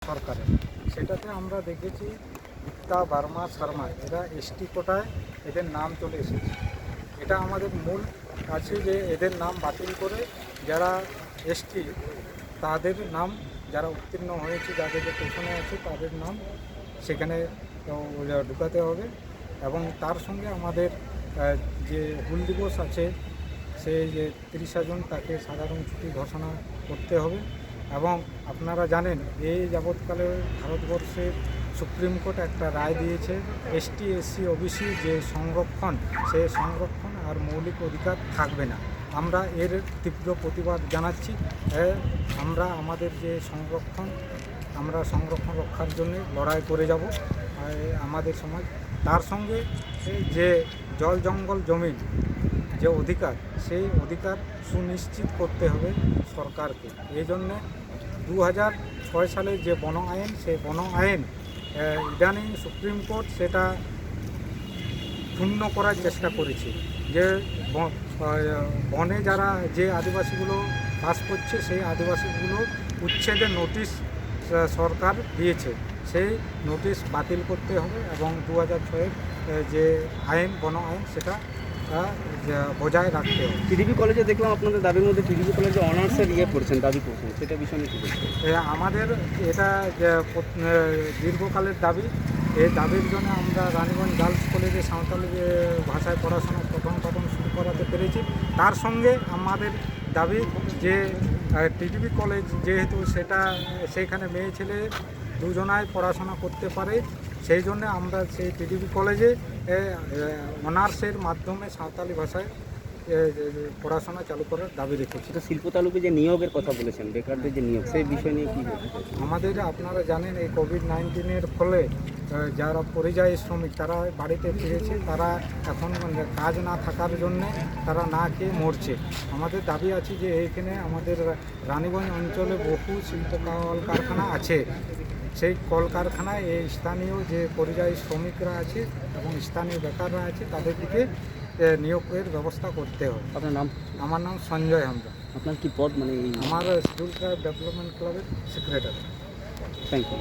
সরকারের, সেটাতে আমরা দেখেছি গুপ্তা, বার্মা, শর্মা এরা এসটি কোটায় এদের নাম চলে এসেছে। এটা আমাদের মূল আছে যে এদের নাম বাতিল করে যারা এসটি তাদের নাম, যারা উত্তীর্ণ হয়েছে, যাদের যে পেছনে আছে তাদের নাম সেখানে ঢুকাতে হবে। এবং তার সঙ্গে আমাদের যে হুল দিবস আছে সেই যে 30 জুন তাকে সাধারণ ছুটি ঘোষণা করতে হবে। এবং আপনারা জানেন এই যাবৎকালে ভারতবর্ষের সুপ্রিম কোর্ট একটা রায় দিয়েছে এসটি এসসি ওবিসি যে সংরক্ষণ, সেই সংরক্ষণ আর মৌলিক অধিকার থাকবে না। আমরা এর তীব্র প্রতিবাদ জানাচ্ছি। আমরা আমাদের যে সংরক্ষণ, আমরা সংরক্ষণ রক্ষার জন্য লড়াই করে যাব আমাদের সমাজ। তার সঙ্গে যে জল জঙ্গল জমি যে অধিকার, সেই অধিকার সুনিশ্চিত করতে হবে সরকারকে। এই জন্যে 2006 সালে যে বন আইন, সেই বন আইন ইদানিং সুপ্রিম কোর্ট সেটা ক্ষুণ্ণ করার চেষ্টা করেছে। যে বনে যারা যে আদিবাসীগুলো বাস করছে সেই আদিবাসীগুলো উচ্ছেদের নোটিশ সরকার দিয়েছে, সেই নোটিশ বাতিল করতে হবে এবং 2006-এর যে আইন, বন আইন, সেটা বজায় রাখতে হবে। টিডিপি কলেজে দেখলাম আপনাদের দাবির মধ্যে টিডিপি কলেজে অনার্সের করছেন, দাবি করছেন, সেটা বিষয়ে কী বলছেন? আমাদের এটা দীর্ঘকালের দাবি। এই দাবির জন্য আমরা রানীগঞ্জ গার্লস কলেজে সাঁওতালি ভাষায় পড়াশোনা প্রথম শুরু করাতে পেরেছি। তার সঙ্গে আমাদের দাবি যে টিডিপি কলেজ যেহেতু সেইখানে মেয়ে ছেলে দুজনায় পড়াশোনা করতে পারে, সেই জন্য আমরা সেই টিডিপি কলেজে অনার্সের মাধ্যমে সাঁওতালি ভাষায় পড়াশোনা চালু করার দাবি রেখেছি। সেটা শিল্প তালুকে যে নিয়োগের কথা বলেছেন, বেকারদের যে নিয়োগ, সেই বিষয় নিয়ে কী বলছেন? আমাদের আপনারা জানেন এই কোভিড-19-এর ফলে যারা পরিযায়ী শ্রমিক তারা বাড়িতে ফিরেছে, তারা এখন কাজ না থাকার জন্যে তারা না খেয়ে মরছে। আমাদের দাবি আছে যে এইখানে আমাদের রানীগঞ্জ অঞ্চলে বহু শিল্প কলকারখানা আছে, সেই কলকারখানায় এই স্থানীয় যে পরিযায়ী শ্রমিকরা আছে এবং স্থানীয় বেকাররা আছে তাদের দিকে নিয়োগের ব্যবস্থা করতে হবে। আপনার নাম? আমার নাম সঞ্জয় হামদা। আপনার কি পদ? আমার শিডিউল ট্রাইব ডেভেলপমেন্ট ক্লাবের সেক্রেটারি। Thank you.